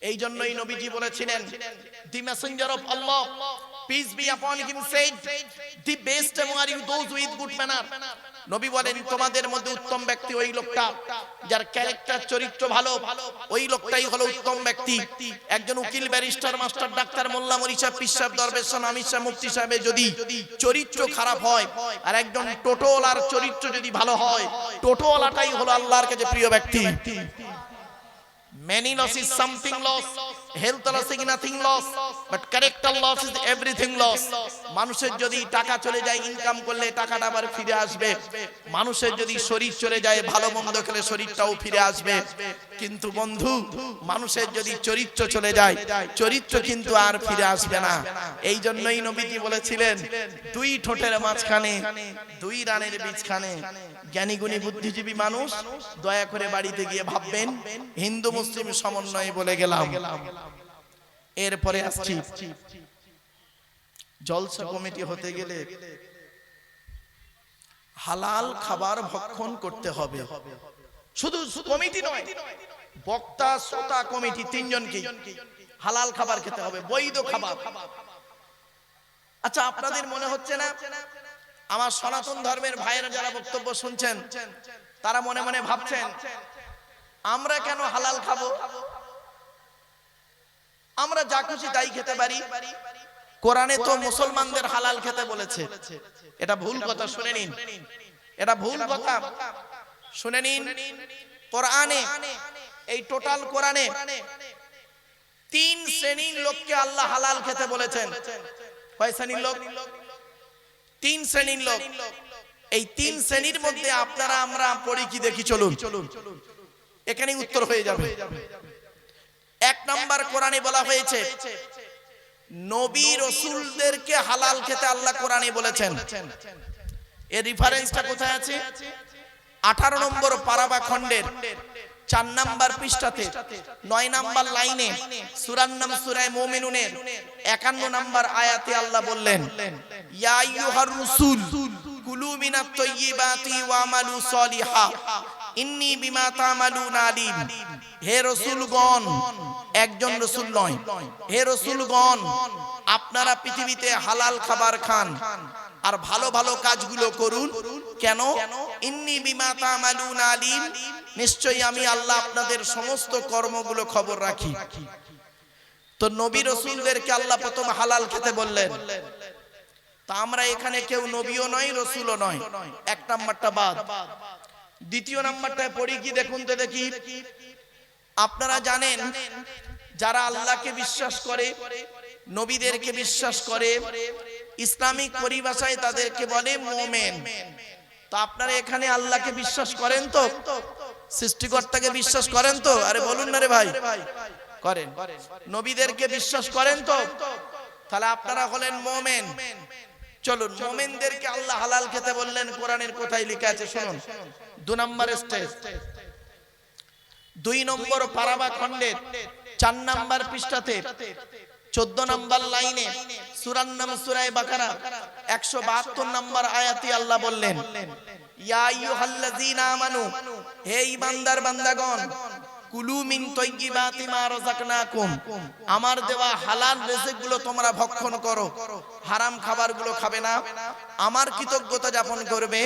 এই জন্যই নবীজি বলেছিলেন, দি Messenger of Allah peace be upon him said, the best among you those with good manner. নবী বলেন, তোমাদের মধ্যে উত্তম ব্যক্তি ওই লোকটা যার ক্যারেক্টার চরিত্র ভালো, ওই লোকটাই হলো উত্তম ব্যক্তি। একজন উকিল, ব্যারিস্টার, মাস্টার, ডাক্তার, মোল্লা, মৌলভী সাহেব, পীর সাহেব, দরবেশ, আমির সাহেব, মুফতি সাহেবের যদি চরিত্র খারাপ হয়, আর একজন টোটোওয়ালার চরিত্র যদি ভালো হয়, টোটোওয়ালাটাই হলো আল্লাহর কাছে প্রিয় ব্যক্তি। Many loss is something loss, health loss is nothing loss, but character loss is everything loss. মানুষের যদি টাকা চলে যায়, ইনকাম করলে টাকাটা আবার ফিরে আসবে। মানুষের যদি শরীর চলে যায়, ভালো মন্দ খেলে শরীরটাও ফিরে আসবে। কিন্তু বন্ধু, মানুষের যদি চরিত্র চলে যায়, চরিত্র কিন্তু আর ফিরে আসবে না। এই জন্যই নবীজি বলেছিলেন, দুই ঠোঁটের মাঝখানে, দুই রানের বীজখানে। জ্ঞানী গুণী বুদ্ধিজীবী মানুষ দয়া করে বাড়িতে গিয়ে ভাববেন, হিন্দু মুসলিম সমন্বয়ে বলে গেলাম। এরপরে আসছি, জলসা কমিটি হতে গেলে হালাল খাবার ভক্ষণ করতে হবে। শুধু কমিটি নয়, বক্তা, শ্রোতা, কমিটি তিনজনকে হালাল খাবার খেতে হবে, বৈধ খাবার। আচ্ছা, আপনাদের মনে হচ্ছে না, আমার সনাতন ধর্মের ভাইয়েরা যারা বক্তব্য শুনছেন, তারা মনে মনে ভাবছেন, আমরা কেন হালাল খাবো? আমরা যা খুশি তাই খেতে পারি। কোরআনে তো মুসলমানদের হালাল খেতে বলেছে। এটা ভুল কথা, শুনে নিন। এটা ভুল কথা, শুনে নিন। কোরআনে, এই টোটাল কোরআনে তিন শ্রেণীর লোককে আল্লাহ হালাল খেতে বলেছেন। কয় শ্রেণীর লোক? তিন শ্রেণীর লোক। এই তিন শ্রেণীর মধ্যে আপনারা আমরা পড়ি কি দেখি, চলুন, এখানেই উত্তর হয়ে যাবে। এক নাম্বার, কোরআনে বলা হয়েছে নবী রাসূলদেরকে হালাল খেতে আল্লাহ কোরআনে বলেছেন। এর রেফারেন্সটা কোথায় আছে? 18 নম্বর পারা বা খণ্ডের 4 নাম্বার পৃষ্ঠাতে 9 নাম্বার লাইনে সূরার নাম সূরা মুমিনুনের 51 নাম্বার আয়াতে আল্লাহ বললেন, ইয়া আইয়ুহার রাসূল কুলু মিনাত তাইয়্যিবাতি ওয়া আমালু সলিহা ইন্নী বিমা তা'মালুনা আলিম। হে রাসূলগণ, একজন রাসূল নয়, হে রাসূলগণ, আপনারা পৃথিবীতে হালাল খাবার খান আর ভালো ভালো কাজগুলো করুন। কেন? ইন্নী বিমা তা'মালুনা আলিম, নিশ্চয়ই আমি আল্লাহ আপনাদের সমস্ত কর্মগুলো খবর রাখি। তো নবী রাসূলদেরকে আল্লাহ প্রথম হালাল খেতে বললেন। তা আমরা এখানে কেউ নবীও নয়, রাসূলও নয়। এক নাম্বারটা বাদ। দ্বিতীয় নাম্বারটায় পড়ি কি দেখুন তো দেখি। আপনারা জানেন, যারা আল্লাহকে বিশ্বাস করে, নবীদেরকে বিশ্বাস করে, ইসলামিক পরিভাষায় তাদেরকে বলে মুমিন। তো আপনারা এখানে আল্লাহকে বিশ্বাস করেন তো? সৃষ্টিকর্তাকে বিশ্বাস করেন তো? আরে বলুন না রে ভাই, করেন। নবীদেরকে বিশ্বাস করেন তো? তাহলে আপনারা হলেন মুমিন। চলুন, মুমিনদেরকে আল্লাহ হালাল খেতে বললেন, কোরআনের কোথায় লেখা আছে শুনুন। 2 নম্বর স্টেজ, 2 নম্বর পারা বা খণ্ডের 4 নাম্বার পৃষ্ঠাতে 14 নাম্বার লাইনে সূরার নাম সূরা বাকারা 172 নাম্বার আয়াতে আল্লাহ বললেন, ইয়া আইয়ুহাল্লাযীনা আমানু, হে ঈমানদার বান্দাগণ, কুলু মিন তাইয়্যিবাতি মা রাযাকনাকুম, আমার দেওয়া হালাল রিজিকগুলো তোমরা ভক্ষণ করো, হারাম খাবারগুলো খাবে না, আমার কৃতজ্ঞতা যাপন করবে,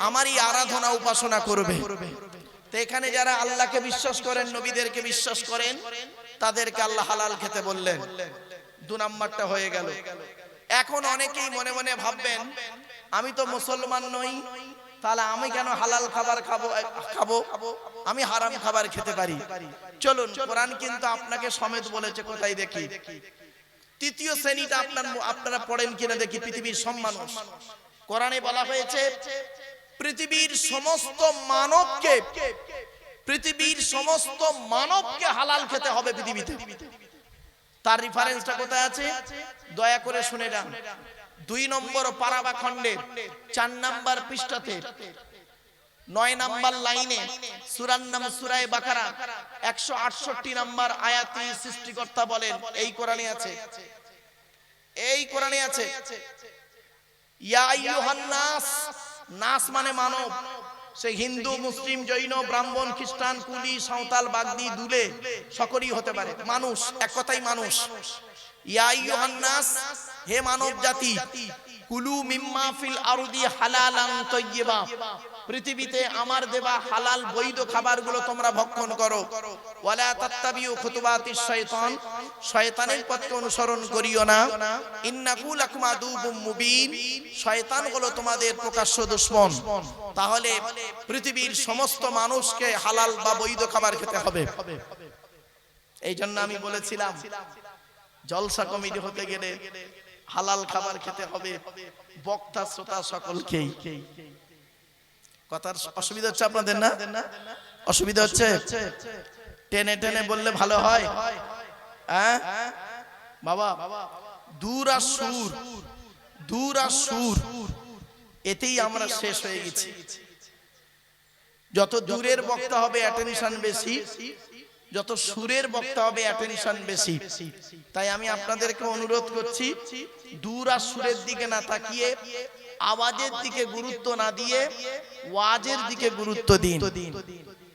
আমারই আরাধনা উপাসনা করবে। তো এখানে যারা আল্লাহকে বিশ্বাস করেন, নবীদেরকে বিশ্বাস করেন, তাদেরকে আল্লাহ হালাল খেতে বললেন। 2 নাম্বারটা হয়ে গেল। এখন অনেকেই মনে মনে ভাববেন, আমি তো মুসলমান নই, তাহলে আমি কেন হালাল খাবার খাবো? আমি হারাম খাবার খেতে পারি। চলুন, কোরআন কিন্তু আপনাকে সমেত বলেছে, কোথায় দেখি। তৃতীয় শ্রেণীটা আপনারা পড়েন কিনা দেখি। পৃথিবীর সব মানুষ, কোরআনে বলা হয়েছে পৃথিবীর সমস্ত মানবকে, পৃথিবীর সমস্ত মানবকে হালাল খেতে হবে পৃথিবীতে। তার রেফারেন্সটা কোথায় আছে? দয়া করে শুনে যান। 2 নম্বর পারা বা খণ্ডে 4 নাম্বার পৃষ্ঠাতে 9 নাম্বার লাইনে সূরার নাম সূরা বাকারা 168 নাম্বার আয়াতে সৃষ্টিকর্তা বলেন, এই কোরআনে আছে, এই কোরআনে আছে, ইয়া আইয়ুহান নাস, নাস মানে মানব, সে হিন্দু, মুসলিম, জৈন, ব্রাহ্মণ, খ্রিস্টান, কুলি, সাঁওতাল, বাগদি, দুলে সকলেই হতে পারে। মানুষ, এক কথাই মানুষ। ইয়া আইয়ুহান নাস, হে মানব জাতি, কুলু মিম্মা ফিল আরদি হালালান তাইয়্যিবা, পৃথিবীতে আমার দেওয়া হালাল বৈধ খাবারগুলো তোমরা ভক্ষণ করো। ওয়ালা তাত্তাবিউ খুতুবাতিশ শাইতান, শয়তানের পথকে অনুসরণ করিও না। ইন্নাহু লাকুম আদুউম মুবিন, শয়তান হলো তোমাদের প্রকাশ্য দুশমন। তাহলে পৃথিবীর সমস্ত মানুষকে হালাল বা বৈধ খাবার খেতে হবে। এই জন্য আমি বলেছিলাম জলসা কমিটি হতে গেলে হালাল খাবার খেতে হবে বক্তা শ্রোতা সকলকেই। কথার অসুবিধা হচ্ছে আপনাদের? না অসুবিধা হচ্ছে? টেনে টেনে বললে ভালো হয়। হ্যাঁ বাবা, দূর আর সুর, দূর আর সুর, এতেই আমরা শেষ হয়ে গেছি। যত দূরের বক্তা হবে অ্যাটেনশন বেশি, যত সুরের বক্তা হবে অ্যাটেনশন বেশি। তাই আমি আপনাদেরকে অনুরোধ করছি, দূর আর সুরের দিকে না তাকিয়ে, আওয়াজের দিকে গুরুত্ব না দিয়ে ওয়াজের দিকে গুরুত্ব দিন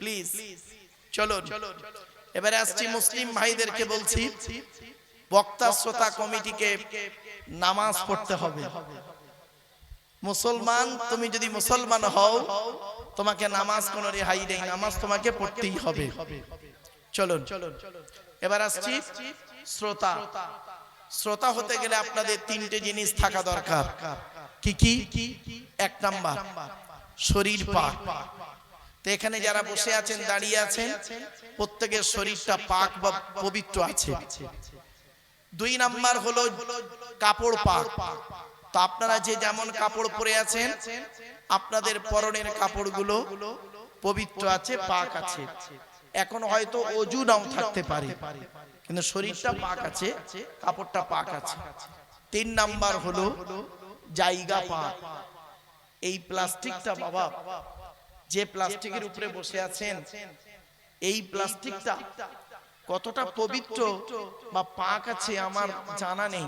প্লিজ। চলো এবারে আসছি মুসলিম ভাইদেরকে বলছি, বক্তা শ্রোতা কমিটিকে নামাজ পড়তে হবে। মুসলমান, তুমি যদি মুসলমান হও তোমাকে নামাজ কোনো রেহাই নেই, নামাজ তোমাকে পড়তেই হবে। চলুন এবার আসছি শ্রোতা। শ্রোতা হতে গেলে আপনাদের তিনটে জিনিস থাকা দরকার। কি কি? এক নাম্বার শরীর পাক। তো এখানে যারা বসে আছেন, দাঁড়িয়ে আছেন, প্রত্যেকের শরীরটা পাক বা পবিত্র আছে। দুই নাম্বার হলো কাপড় পাক। তো আপনারা যে যেমন কাপড় পরে আছেন, আপনাদের পরনের কাপড়গুলো পবিত্র আছে, পাক আছে। এখন হয়তো অজু নাও থাকতে পারে, কিন্তু শরীরটা পাক আছে, কাপড়টা পাক আছে। তিন নাম্বার হলো জায়গা পাক। এই প্লাস্টিকটা বাবা, যে প্লাস্টিকের উপরে বসে আছেন, এই প্লাস্টিকটা কতটা পবিত্র বা পাক আছে আমার জানা নেই,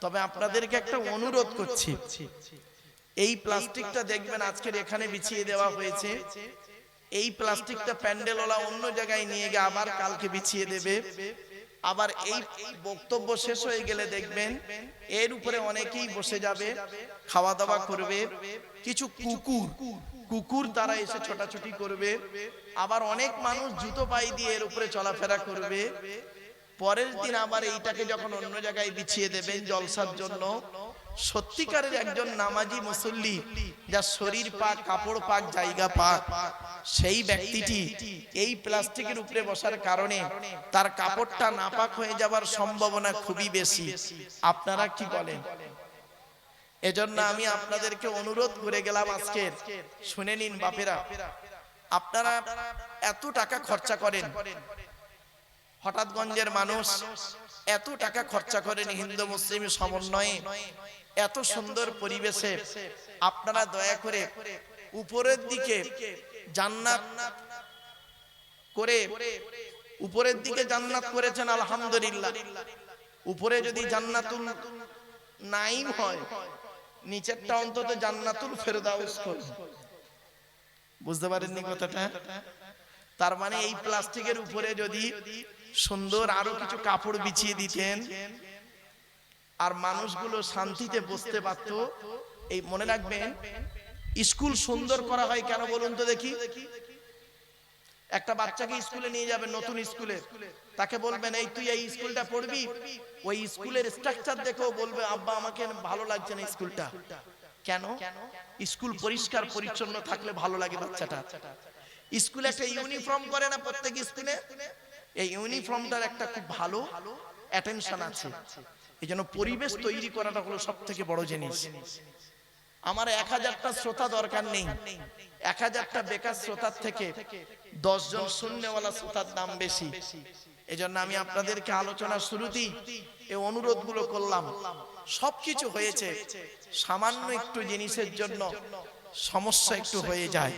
তবে আপনাদেরকে একটা অনুরোধ করছি, এই প্লাস্টিকটা দেখবেন আজকের এখানে বিছিয়ে দেওয়া হয়েছে, এই প্লাস্টিকটা প্যান্ডেলওয়ালা অন্য জায়গায় নিয়ে গিয়ে আবার কালকে বিছিয়ে দেবে। আবার এই বক্তব্য শেষ হয়ে গেলে দেখবেন এর উপরে অনেকেই বসে যাবে, খাওয়া দাওয়া করবে। কিছু কুকুর তারা এসে ছোটাছুটি করবে। আবার অনেক মানুষ জুতো পায়ে দিয়ে এর উপরে চলাফেরা করবে। পরের দিন আবার এইটাকে যখন অন্য জায়গায় বিছিয়ে দেবেন জলসার জন্য, সত্যিকারের একজন নামাজি মুসল্লি, যার শরীর পাক, কাপড় পাক, জায়গা পাক, সেই ব্যক্তিটি এই প্লাস্টিকের উপরে বসার কারণে তার কাপড়টা নাপাক হয়ে যাবার সম্ভাবনা খুবই বেশি। আপনারা কি বলেন? এজন্য আমি আপনাদেরকে অনুরোধ করে গেলাম আজকের, শুনে নিন বাপেরা, আপনারা এত টাকা খরচা করেন, হঠাৎগঞ্জের মানুষ এত টাকা খরচা করেন হিন্দু মুসলিম সমন্বয়ে, এত সুন্দর পরিবেশে, আপনারা দয়া করে উপরের দিকে জান্নাত করে, উপরের দিকে জান্নাত করেছেন আলহামদুলিল্লাহ। উপরে যদি জান্নাতুল নাঈম হয়, নিচেরটা অন্তত জান্নাতুল ফেরদাউস করুন। বুঝতে পারেননি কথাটা? তার মানে এই প্লাস্টিকের উপরে যদি সুন্দর আরো কিছু কাপড় বিছিয়ে দিতেন আর মানুষগুলো শান্তিতে বসতে পারত। এই মনে রাখবেন, স্কুল সুন্দর করা হয় কেন বলুন তো দেখি? একটা বাচ্চাকে স্কুলে নিয়ে যাবেন, নতুন স্কুলে, তাকে বলবেন এই তুই এই স্কুলটা পড়বি, ওই স্কুলের স্ট্রাকচার দেখেও বলবে আব্বা আমাকে ভালো লাগছে না স্কুলটা। কেন? স্কুল পরিষ্কার পরিচ্ছন্ন থাকলে ভালো লাগে বাচ্চাটা। স্কুলে একটা ইউনিফর্ম করে না প্রত্যেক স্কুলে, এই ইউনিফর্মটার একটা খুব ভালো অ্যাটেনশন আছে। এই জন্য পরিবেশ তৈরি করাটা হলো সব থেকে বড় জিনিস। আমার 1000টা শ্রোতা দরকার নেই, 1000টা বেকার শ্রোতার থেকে 10 জন শূন্যওয়ালা শ্রোতার দাম বেশি। এই জন্য আমি আপনাদেরকে আলোচনার শুরুতেই এই অনুরোধগুলো করলাম। সবকিছু হয়েছে, সামান্য একটু জিনিসের জন্য সমস্যা একটু হয়ে যায়।